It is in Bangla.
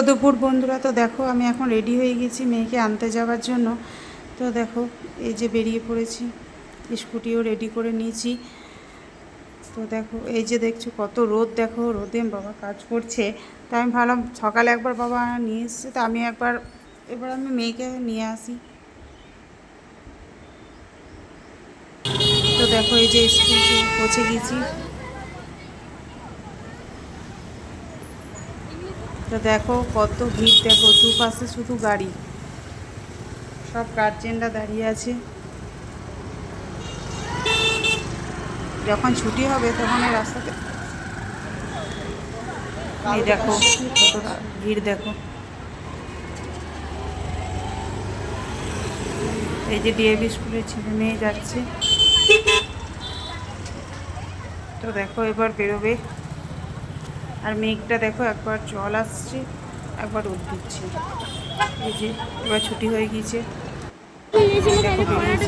দুপুর বন্ধুরা, তো দেখো আমি এখন রেডি হয়ে গেছি মেয়েকে আনতে যাওয়ার জন্য। তো দেখো এই যে বেরিয়ে পড়েছি, স্কুটিও রেডি করে নিয়েছি। তো দেখো এই যে দেখছো কত রোদ, দেখো রোদে বাবা কাজ করছে। তো আমি ভাবলাম সকালে একবার বাবা নিয়ে এসছে, তো আমি এবার আমি মেয়েকে নিয়ে আসি। তো দেখো এই যে স্কুল পৌঁছে গেছি। তো দেখো কত ভিড়, দেখো দুপাশে শুধু গাড়ি, সব গার্জেনরা দাঁড়িয়ে আছে। যখন ছুটি হবে তখন এই রাস্তাতে এই দেখো কতটা ভিড়, দেখো এই যে ডিএভি স্কুলের ছেলে মেয়ে যাচ্ছে। তো দেখো এবার বেরোবে, আর মেঘটা দেখো একবার জল আসছে একবার রোদ দিচ্ছে। এই যে এবার ছুটি হয়ে গিয়েছে, দেখো বেরিয়েছে।